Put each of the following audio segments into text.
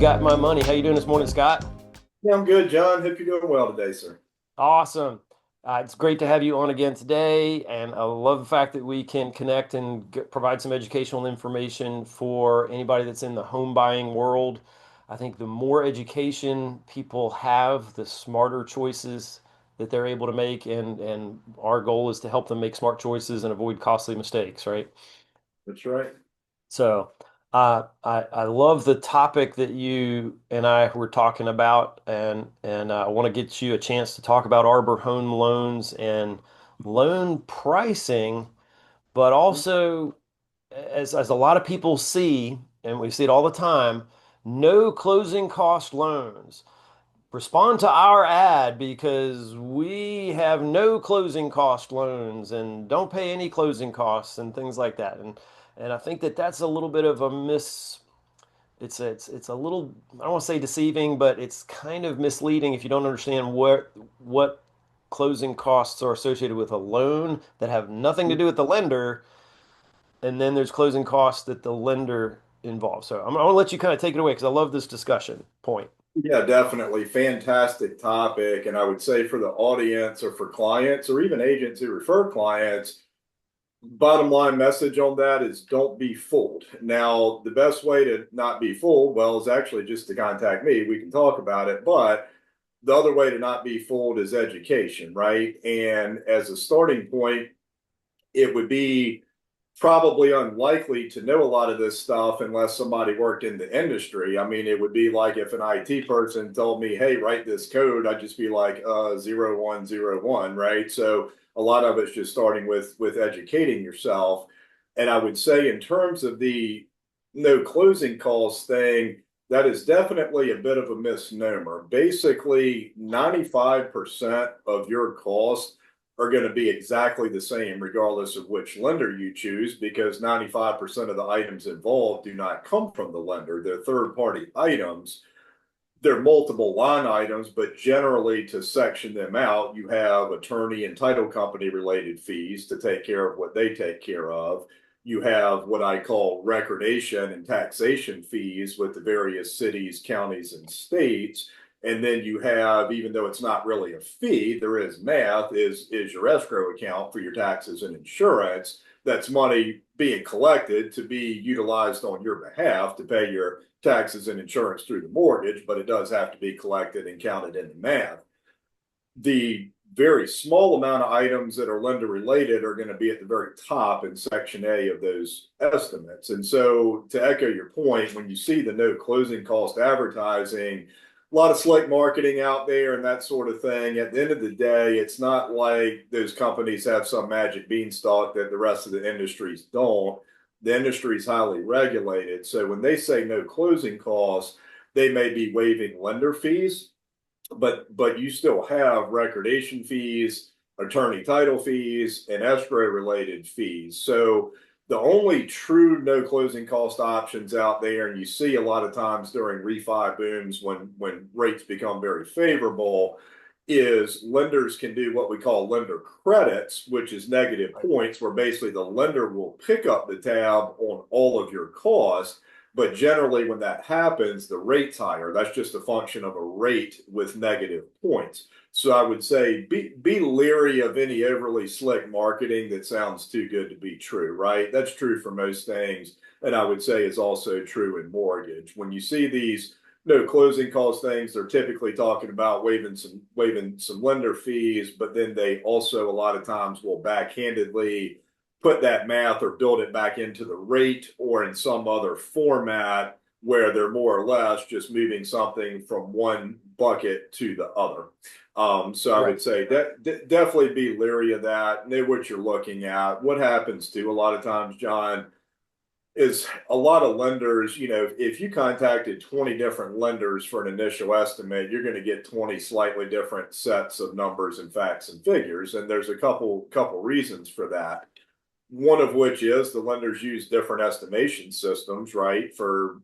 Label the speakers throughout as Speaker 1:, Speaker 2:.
Speaker 1: got my money. How you doing this morning, Scott?
Speaker 2: Yeah, I'm good, John. Hope you're doing well today, sir.
Speaker 1: Awesome. It's great to have you on again today, and I love the fact that we can connect and provide some educational information for anybody that's in the home buying world. I think the more education people have, the smarter choices that they're able to make, and our goal is to help them make smart choices and avoid costly mistakes, right?
Speaker 2: That's right.
Speaker 1: So, I love the topic that you and I were talking about, and I want to get you a chance to talk about Arbor Home loans and loan pricing, but also as a lot of people see, and we see it all the time, no closing cost loans. Respond to our ad because we have no closing cost loans and don't pay any closing costs and things like that. And I think that that's a little bit of a it's a little, I don't want to say deceiving, but it's kind of misleading if you don't understand what closing costs are associated with a loan that have nothing to do with the lender, and then there's closing costs that the lender involves. So I'm gonna let you kind of take it away because I love this discussion point.
Speaker 2: Yeah, definitely. Fantastic topic. And I would say for the audience or for clients or even agents who refer clients, bottom line message on that is don't be fooled. Now, the best way to not be fooled, well, is actually just to contact me. We can talk about it. But the other way to not be fooled is education, right? And as a starting point, it would be probably unlikely to know a lot of this stuff unless somebody worked in the industry. I mean, it would be like if an IT person told me, "Hey, write this code," I'd just be like, 0101, right? So a lot of it's just starting with educating yourself. And I would say in terms of the no closing costs thing, that is definitely a bit of a misnomer. Basically, 95% of your cost are going to be exactly the same regardless of which lender you choose because 95% of the items involved do not come from the lender. They're third party items. They're multiple line items, but generally to section them out, you have attorney and title company related fees to take care of what they take care of. You have what I call recordation and taxation fees with the various cities, counties, and states. And then you have, even though it's not really a fee, there is math, is your escrow account for your taxes and insurance. That's money being collected to be utilized on your behalf to pay your taxes and insurance through the mortgage, but it does have to be collected and counted in the math. The very small amount of items that are lender related are going to be at the very top in section A of those estimates. And so to echo your point, when you see the no closing cost advertising, a lot of slick marketing out there and that sort of thing. At the end of the day, it's not like those companies have some magic beanstalk that the rest of the industries don't. The industry is highly regulated. So when they say no closing costs, they may be waiving lender fees, but you still have recordation fees, attorney title fees, and escrow related fees. So the only true no closing cost options out there, and you see a lot of times during refi booms when rates become very favorable, is lenders can do what we call lender credits, which is negative points, where basically the lender will pick up the tab on all of your costs. But generally, when that happens, the rate's higher. That's just a function of a rate with negative points. So I would say be leery of any overly slick marketing that sounds too good to be true, right? That's true for most things. And I would say is also true in mortgage. When you see these no closing cost things, they're typically talking about waiving some lender fees, but then they also a lot of times will backhandedly put that math or build it back into the rate or in some other format where they're more or less just moving something from one bucket to the other. So I
Speaker 1: Right.
Speaker 2: would say that definitely be leery of that. Know what you're looking at. What happens to a lot of times, John, is a lot of lenders, if you contacted 20 different lenders for an initial estimate, you're going to get 20 slightly different sets of numbers and facts and figures. And there's a couple reasons for that. One of which is the lenders use different estimation systems, right? For,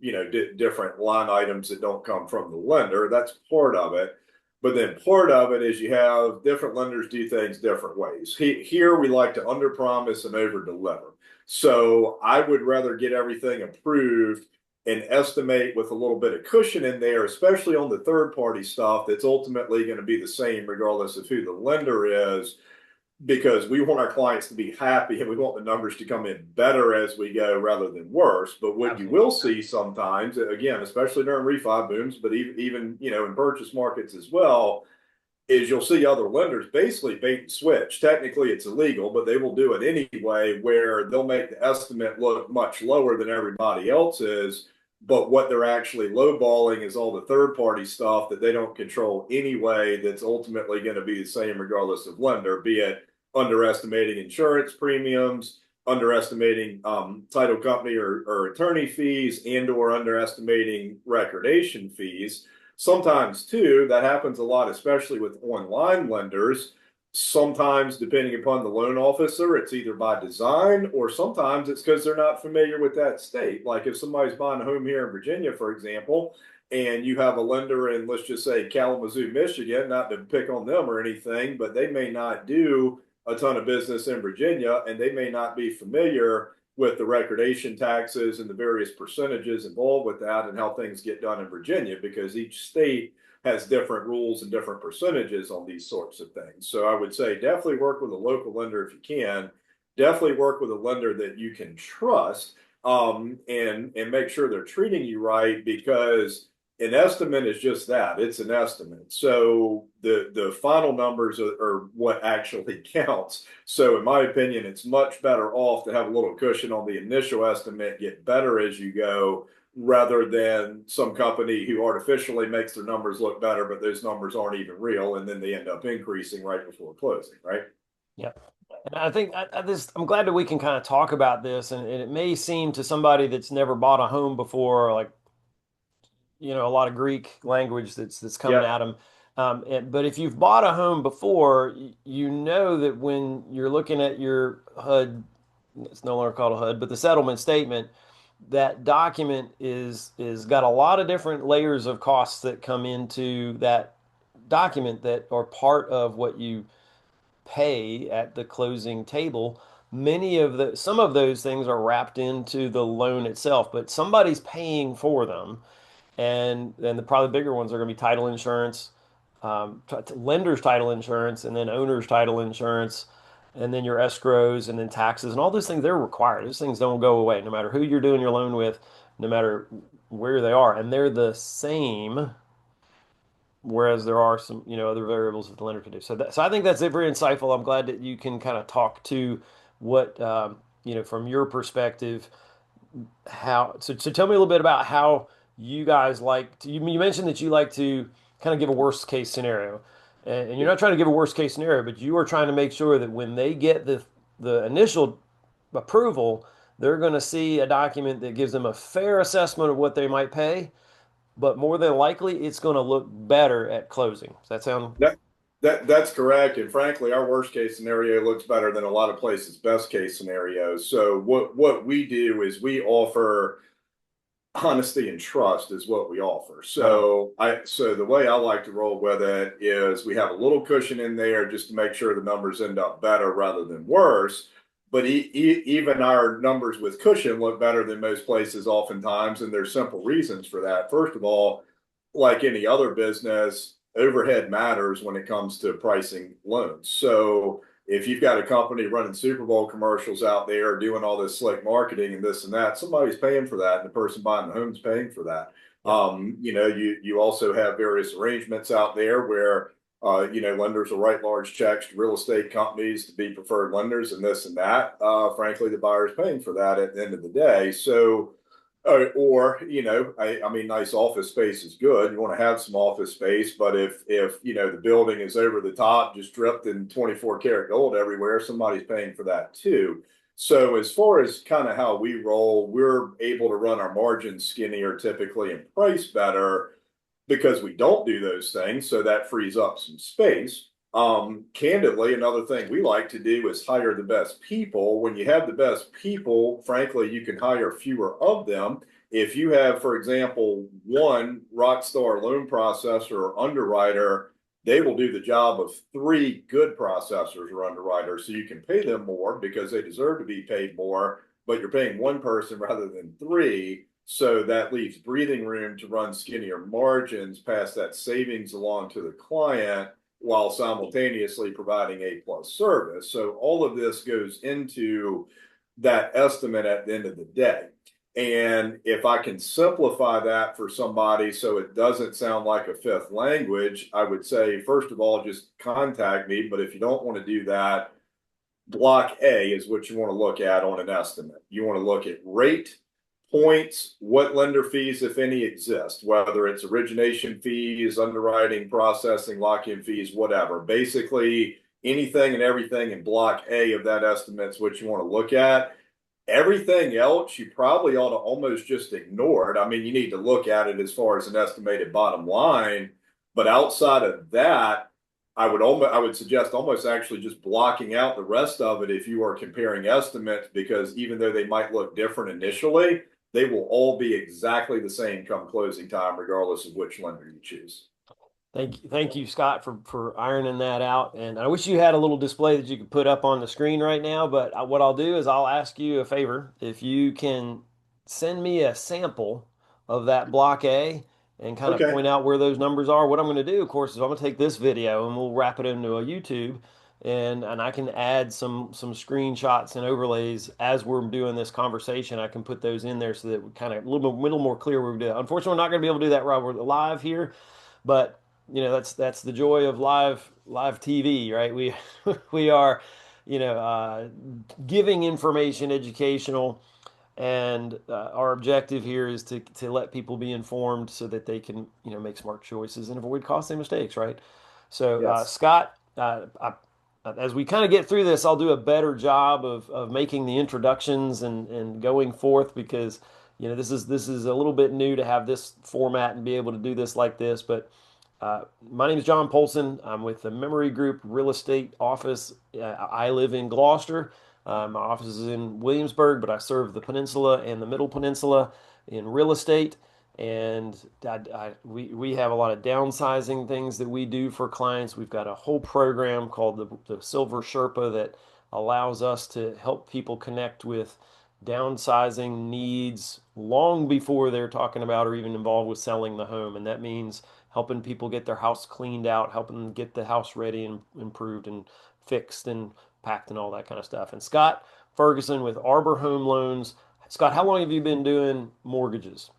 Speaker 2: different line items that don't come from the lender. That's part of it. But then part of it is you have different lenders do things different ways. Here we like to underpromise and overdeliver. So I would rather get everything approved and estimate with a little bit of cushion in there, especially on the third party stuff that's ultimately going to be the same regardless of who the lender is, because we want our clients to be happy and we want the numbers to come in better as we go rather than worse. But what you
Speaker 1: Absolutely.
Speaker 2: will see sometimes, again, especially during refi booms, but even in purchase markets as well, is you'll see other lenders basically bait and switch. Technically, it's illegal, but they will do it anyway, where they'll make the estimate look much lower than everybody else's. But what they're actually lowballing is all the third party stuff that they don't control anyway, that's ultimately going to be the same regardless of lender, be it underestimating insurance premiums, underestimating title company or attorney fees, and or underestimating recordation fees. Sometimes too, that happens a lot, especially with online lenders. Sometimes, depending upon the loan officer, it's either by design or sometimes it's because they're not familiar with that state. Like if somebody's buying a home here in Virginia, for example, and you have a lender in, let's just say, Kalamazoo, Michigan, not to pick on them or anything, but they may not do a ton of business in Virginia and they may not be familiar with the recordation taxes and the various percentages involved with that and how things get done in Virginia, because each state has different rules and different percentages on these sorts of things. So I would say definitely work with a local lender if you can. Definitely work with a lender that you can trust, and make sure they're treating you right, because an estimate is just that, it's an estimate. So the final numbers are what actually counts. So in my opinion, it's much better off to have a little cushion on the initial estimate, get better as you go, rather than some company who artificially makes their numbers look better, but those numbers aren't even real, and then they end up increasing right before closing, right?
Speaker 1: Yeah. And I think I'm glad that we can kind of talk about this, and it may seem to somebody that's never bought a home before, like, a lot of Greek language that's coming
Speaker 2: Yeah.
Speaker 1: at them. But if you've bought a home before, you know that when you're looking at your HUD, it's no longer called a HUD, but the settlement statement, that document is got a lot of different layers of costs that come into that document that are part of what you pay at the closing table. Some of those things are wrapped into the loan itself, but somebody's paying for them. And then the probably bigger ones are going to be title insurance, lender's title insurance, and then owner's title insurance, and then your escrows, and then taxes, and all those things. They're required. Those things don't go away, no matter who you're doing your loan with, no matter where they are, and they're the same. Whereas there are some, other variables that the lender can do. So I think that's very insightful. I'm glad that you can kind of talk to what, from your perspective, so tell me a little bit about how you guys you mentioned that you like to kind of give a worst case scenario, and you're not trying to give a worst case scenario, but you are trying to make sure that when they get the initial approval, they're going to see a document that gives them a fair assessment of what they might pay, but more than likely it's going to look better at closing. Does that sound?
Speaker 2: That that's correct. And frankly, our worst case scenario looks better than a lot of places' best case scenarios. So what we do is we offer honesty and trust is what we offer.
Speaker 1: Right on.
Speaker 2: So the way I like to roll with it is we have a little cushion in there just to make sure the numbers end up better rather than worse. But even our numbers with cushion look better than most places oftentimes, and there's simple reasons for that. First of all, like any other business, overhead matters when it comes to pricing loans. So if you've got a company running Super Bowl commercials out there doing all this slick marketing and this and that, somebody's paying for that, and the person buying the home's paying for that.
Speaker 1: Yep.
Speaker 2: You also have various arrangements out there where lenders will write large checks to real estate companies to be preferred lenders and this and that. Frankly, the buyer's paying for that at the end of the day. So I mean, nice office space is good. You want to have some office space, but if the building is over the top, just dripped in 24 karat gold everywhere, somebody's paying for that too. So as far as kind of how we roll, we're able to run our margins skinnier typically and price better because we don't do those things. So that frees up some space. Candidly, another thing we like to do is hire the best people. When you have the best people, frankly, you can hire fewer of them. If you have, for example, one rock star loan processor or underwriter, they will do the job of three good processors or underwriters. So you can pay them more because they deserve to be paid more, but you're paying one person rather than three. So that leaves breathing room to run skinnier margins, pass that savings along to the client while simultaneously providing A plus service. So all of this goes into that estimate at the end of the day. And if I can simplify that for somebody so it doesn't sound like a fifth language, I would say, first of all, just contact me. But if you don't want to do that, block A is what you want to look at on an estimate. You want to look at rate, points, what lender fees, if any, exist, whether it's origination fees, underwriting, processing, lock-in fees, whatever. Basically, anything and everything in block A of that estimate is what you want to look at. Everything else, you probably ought to almost just ignore it. I mean, you need to look at it as far as an estimated bottom line, but outside of that, I would suggest almost actually just blocking out the rest of it if you are comparing estimates, because even though they might look different initially, they will all be exactly the same come closing time, regardless of which lender you choose.
Speaker 1: Thank you, Scott, for ironing that out. And I wish you had a little display that you could put up on the screen right now. But what I'll do is I'll ask you a favor. If you can send me a sample of that block A and kind of
Speaker 2: Okay.
Speaker 1: point out where those numbers are. What I'm going to do, of course, is I'm going to take this video and we'll wrap it into a YouTube, and I can add some screenshots and overlays as we're doing this conversation. I can put those in there so that we kind of a little more clear where we do. Unfortunately, we're not going to be able to do that while we're live here, but that's the joy of live TV, right? We we are, giving information, educational, and our objective here is to let people be informed so that they can make smart choices and avoid costly mistakes, right? So
Speaker 2: Yes.
Speaker 1: Scott, as we kind of get through this, I'll do a better job of making the introductions and going forth, because this is a little bit new to have this format and be able to do this like this, but. My name is John Polson. I'm with the Memory Group Real Estate Office. I live in Gloucester. My office is in Williamsburg, but I serve the Peninsula and the Middle Peninsula in real estate. And we have a lot of downsizing things that we do for clients. We've got a whole program called the Silver Sherpa that allows us to help people connect with downsizing needs long before they're talking about or even involved with selling the home. And that means helping people get their house cleaned out, helping them get the house ready and improved and fixed and packed and all that kind of stuff. And Scott Ferguson with Arbor Home Loans. Scott, how long have you been doing mortgages?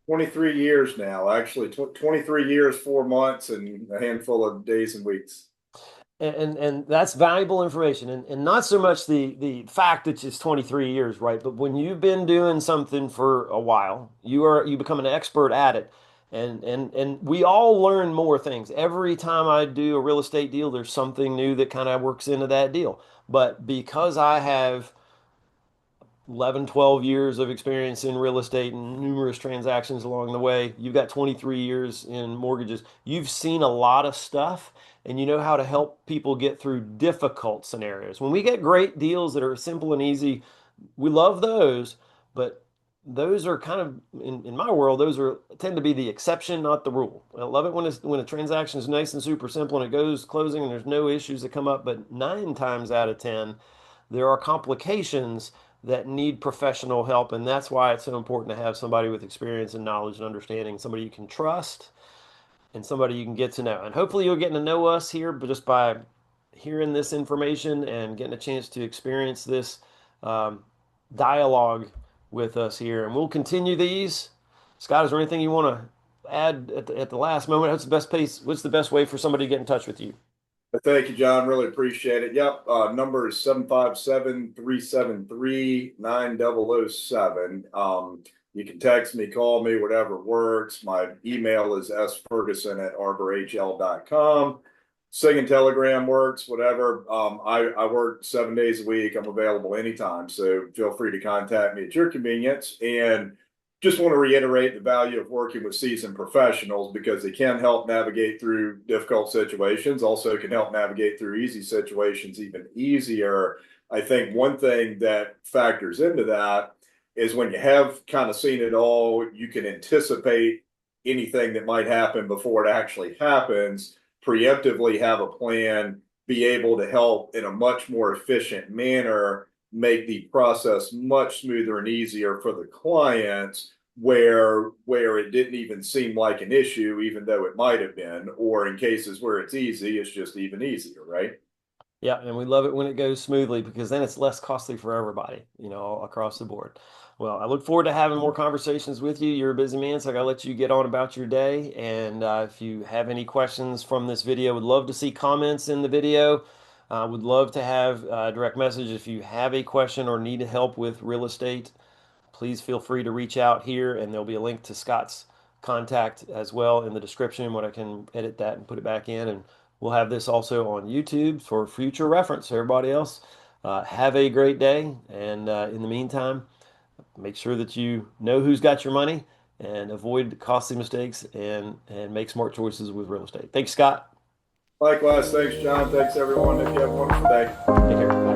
Speaker 2: 23 years now, actually, 23 years, 4 months, and a handful of days and weeks.
Speaker 1: And that's valuable information, and not so much the fact that it's 23 years, right? But when you've been doing something for a while, you become an expert at it. And we all learn more things. Every time I do a real estate deal, there's something new that kind of works into that deal. But because I have 11, 12 years of experience in real estate and numerous transactions along the way. You've got 23 years in mortgages. You've seen a lot of stuff, and you know how to help people get through difficult scenarios. When we get great deals that are simple and easy, we love those, but those are kind of in my world, those are tend to be the exception, not the rule. I love it when a transaction is nice and super simple and it goes closing and there's no issues that come up, but 9 times out of 10, there are complications that need professional help, and that's why it's so important to have somebody with experience and knowledge and understanding, somebody you can trust and somebody you can get to know. And hopefully you're getting to know us here, but just by hearing this information and getting a chance to experience this um, dialogue with us here. And we'll continue these. Scott, is there anything you want to add at the last moment? What's the best pace? What's the best way for somebody to get in touch with you?
Speaker 2: Thank you, John. Really appreciate it. Yep. Number is 757-373-9007. You can text me, call me, whatever works. My email is sferguson@arborhl.com. Sing and Telegram works, whatever. I work 7 days a week. I'm available anytime. So feel free to contact me at your convenience. And just want to reiterate the value of working with seasoned professionals, because they can help navigate through difficult situations, also can help navigate through easy situations even easier. I think one thing that factors into that is when you have kind of seen it all, you can anticipate anything that might happen before it actually happens, preemptively have a plan, be able to help in a much more efficient manner, make the process much smoother and easier for the clients, where it didn't even seem like an issue, even though it might have been, or in cases where it's easy, it's just even easier, right?
Speaker 1: Yeah, and we love it when it goes smoothly because then it's less costly for everybody, across the board. Well, I look forward to having more conversations with you. You're a busy man, so I gotta let you get on about your day. And if you have any questions from this video, would love to see comments in the video. Would love to have a direct message if you have a question or need help with real estate. Please feel free to reach out here, and there'll be a link to Scott's contact as well in the description when I can edit that and put it back in. And we'll have this also on YouTube for future reference. Everybody else, have a great day. And in the meantime, make sure that you know who's got your money and avoid costly mistakes and make smart choices with real estate. Thanks, Scott.
Speaker 2: Likewise, thanks, John. Thanks, everyone. If you have a wonderful day.
Speaker 1: Take care.